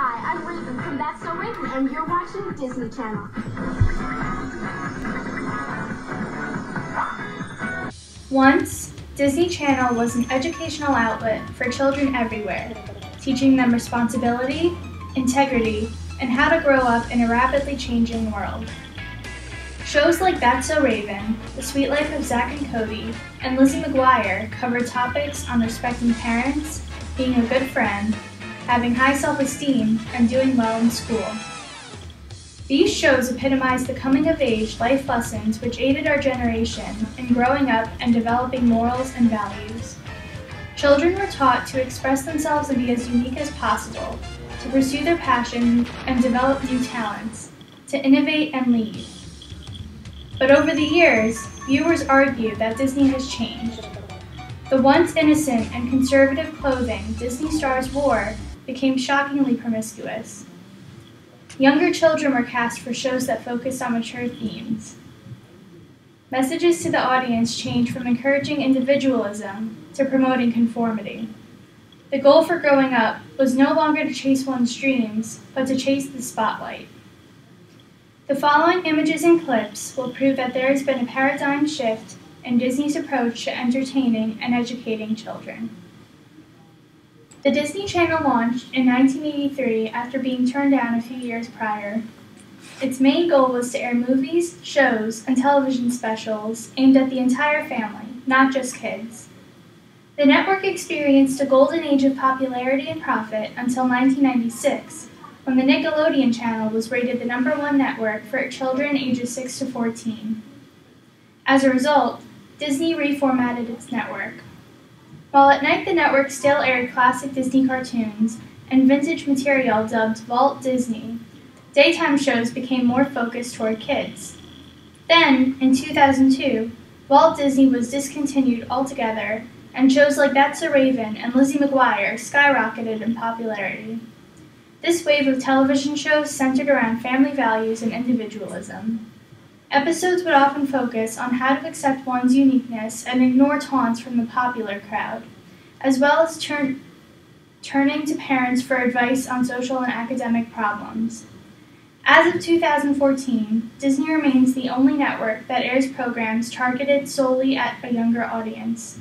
Hi, I'm Raven from That's So Raven, and you're watching Disney Channel. Once, Disney Channel was an educational outlet for children everywhere, teaching them responsibility, integrity, and how to grow up in a rapidly changing world. Shows like That's So Raven, The Sweet Life of Zack and Cody, and Lizzie McGuire covered topics on respecting parents, being a good friend, having high self-esteem, and doing well in school. These shows epitomized the coming-of-age life lessons which aided our generation in growing up and developing morals and values. Children were taught to express themselves and be as unique as possible, to pursue their passion and develop new talents, to innovate and lead. But over the years, viewers argue that Disney has changed. The once innocent and conservative clothing Disney stars wore became shockingly promiscuous. Younger children were cast for shows that focused on mature themes. Messages to the audience changed from encouraging individualism to promoting conformity. The goal for growing up was no longer to chase one's dreams, but to chase the spotlight. The following images and clips will prove that there has been a paradigm shift in Disney's approach to entertaining and educating children. The Disney Channel launched in 1983 after being turned down a few years prior. Its main goal was to air movies, shows, and television specials aimed at the entire family, not just kids. The network experienced a golden age of popularity and profit until 1996, when the Nickelodeon channel was rated the #1 network for children ages 6 to 14. As a result, Disney reformatted its network. While at night the network still aired classic Disney cartoons and vintage material dubbed Walt Disney, daytime shows became more focused toward kids. Then, in 2002, Walt Disney was discontinued altogether, and shows like That's So Raven and Lizzie McGuire skyrocketed in popularity. This wave of television shows centered around family values and individualism. Episodes would often focus on how to accept one's uniqueness and ignore taunts from the popular crowd, as well as turning to parents for advice on social and academic problems. As of 2014, Disney remains the only network that airs programs targeted solely at a younger audience.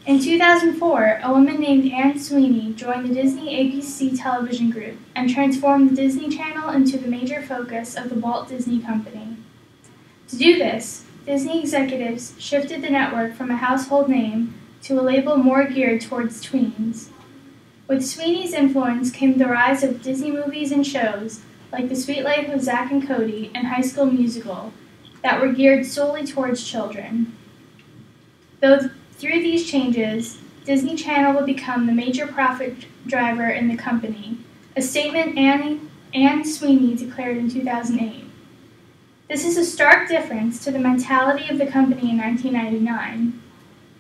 In 2004, a woman named Anne Sweeney joined the Disney ABC television group and transformed the Disney Channel into the major focus of the Walt Disney Company. To do this, Disney executives shifted the network from a household name to a label more geared towards tweens. With Sweeney's influence came the rise of Disney movies and shows like The Sweet Life of Zack and Cody and High School Musical that were geared solely towards children. Through these changes, Disney Channel would become the major profit driver in the company, a statement Anne Sweeney declared in 2008. This is a stark difference to the mentality of the company in 1999.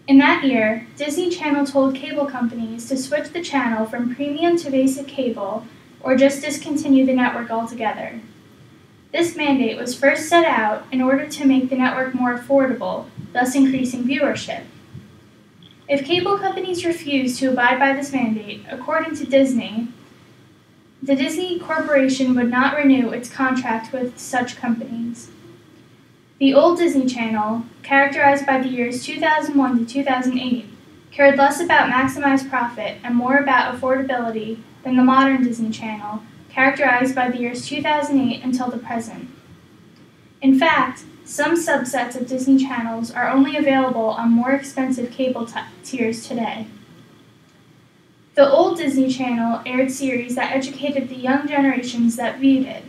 In that year, Disney Channel told cable companies to switch the channel from premium to basic cable or just discontinue the network altogether. This mandate was first set out in order to make the network more affordable, thus increasing viewership. If cable companies refused to abide by this mandate, according to Disney, the Disney Corporation would not renew its contract with such companies. The old Disney Channel, characterized by the years 2001 to 2008, cared less about maximized profit and more about affordability than the modern Disney Channel, characterized by the years 2008 until the present. In fact, some subsets of Disney channels are only available on more expensive cable tiers today. The old Disney Channel aired series that educated the young generations that viewed it.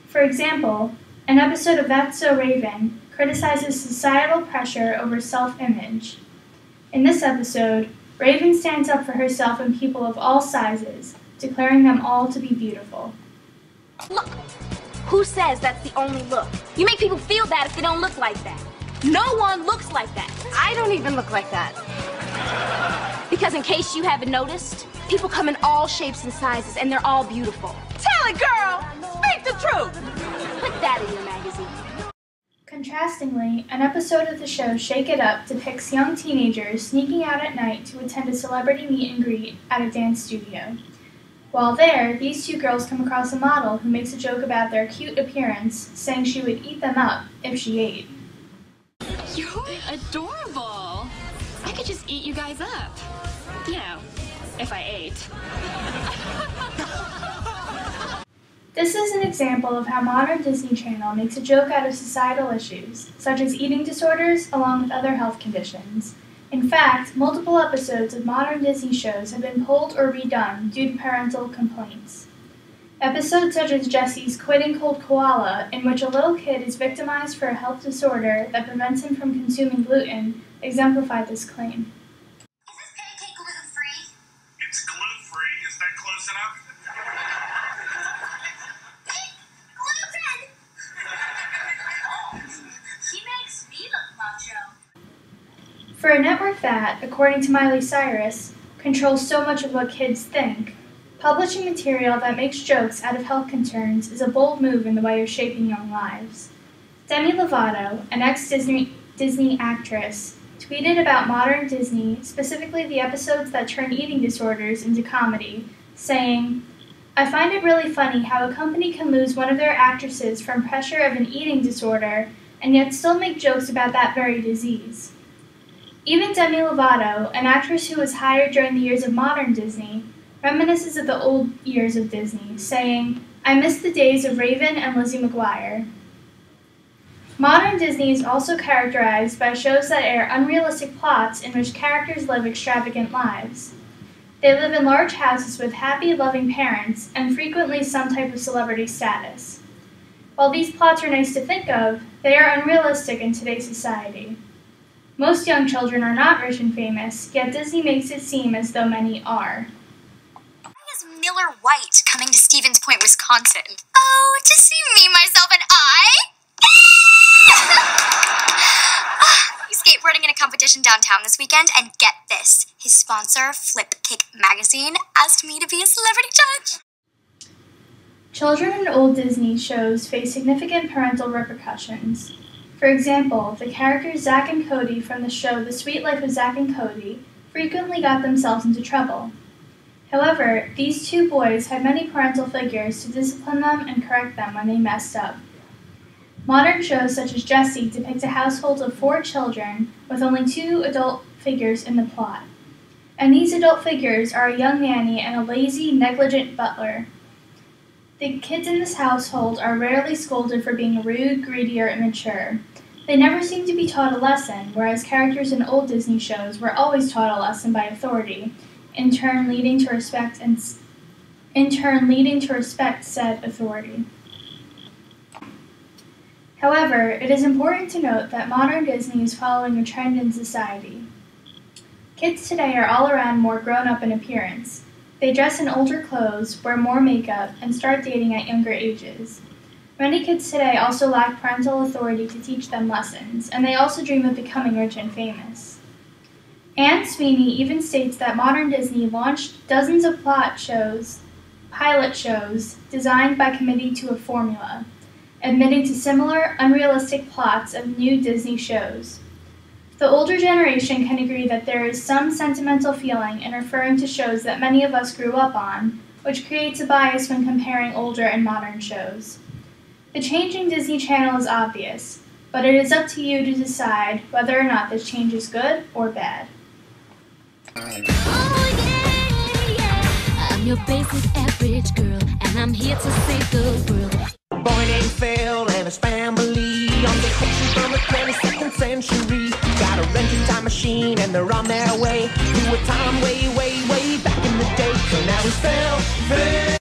For example, an episode of That's So Raven criticizes societal pressure over self-image. In this episode, Raven stands up for herself and people of all sizes, declaring them all to be beautiful. Look! Who says that's the only look? You make people feel bad if they don't look like that. No one looks like that. I don't even look like that. Because in case you haven't noticed, people come in all shapes and sizes and they're all beautiful. Tell it, girl! Speak the truth! Put that in your magazine. Contrastingly, an episode of the show Shake It Up depicts young teenagers sneaking out at night to attend a celebrity meet and greet at a dance studio. While there, these two girls come across a model who makes a joke about their cute appearance, saying she would eat them up if she ate. You're adorable. I could just eat you guys up. You know, if I ate. This is an example of how modern Disney Channel makes a joke out of societal issues, such as eating disorders along with other health conditions. In fact, multiple episodes of modern Disney shows have been pulled or redone due to parental complaints. Episodes such as Jesse's Quitting Cold Koala, in which a little kid is victimized for a health disorder that prevents him from consuming gluten, exemplify this claim. Is this pancake gluten-free? It's gluten-free. Is that close enough? Gluten! He makes me look macho. For a network that, according to Miley Cyrus, controls so much of what kids think, publishing material that makes jokes out of health concerns is a bold move in the way of shaping young lives. Demi Lovato, an ex-Disney actress, tweeted about modern Disney, specifically the episodes that turn eating disorders into comedy, saying, "I find it really funny how a company can lose one of their actresses from pressure of an eating disorder and yet still make jokes about that very disease." Even Demi Lovato, an actress who was hired during the years of modern Disney, reminisces of the old years of Disney, saying, "I miss the days of Raven and Lizzie McGuire." Modern Disney is also characterized by shows that air unrealistic plots in which characters live extravagant lives. They live in large houses with happy, loving parents and frequently some type of celebrity status. While these plots are nice to think of, they are unrealistic in today's society. Most young children are not rich and famous, yet Disney makes it seem as though many are. Why is Miller White coming to Stevens Point, Wisconsin? Oh, to see me, myself, and I? He's skateboarding in a competition downtown this weekend, and get this, his sponsor, Flip Kick Magazine, asked me to be a celebrity judge. Children in old Disney shows face significant parental repercussions. For example, the characters Zack and Cody from the show The Sweet Life of Zack and Cody frequently got themselves into trouble. However, these two boys had many parental figures to discipline them and correct them when they messed up. Modern shows such as Jessie depict a household of 4 children with only 2 adult figures in the plot. And these adult figures are a young nanny and a lazy, negligent butler. The kids in this household are rarely scolded for being rude, greedy, or immature. They never seem to be taught a lesson, whereas characters in old Disney shows were always taught a lesson by authority, in turn leading to respect said authority. However, it is important to note that modern Disney is following a trend in society. Kids today are all around more grown-up in appearance. They dress in older clothes, wear more makeup, and start dating at younger ages. Many kids today also lack parental authority to teach them lessons, and they also dream of becoming rich and famous. Anne Sweeney even states that modern Disney launched dozens of pilot shows, designed by committee to a formula, admitting to similar, unrealistic plots of new Disney shows. The older generation can agree that there is some sentimental feeling in referring to shows that many of us grew up on, which creates a bias when comparing older and modern shows. The change in Disney Channel is obvious, but it is up to you to decide whether or not this change is good or bad. Oh yeah, I'm your basic average girl, and I'm here to save the world. Boy named Phil and his family on vacation from the 22nd century. Got a rented time machine and they're on their way to a time way, way, way back in the day. So now he's Phil.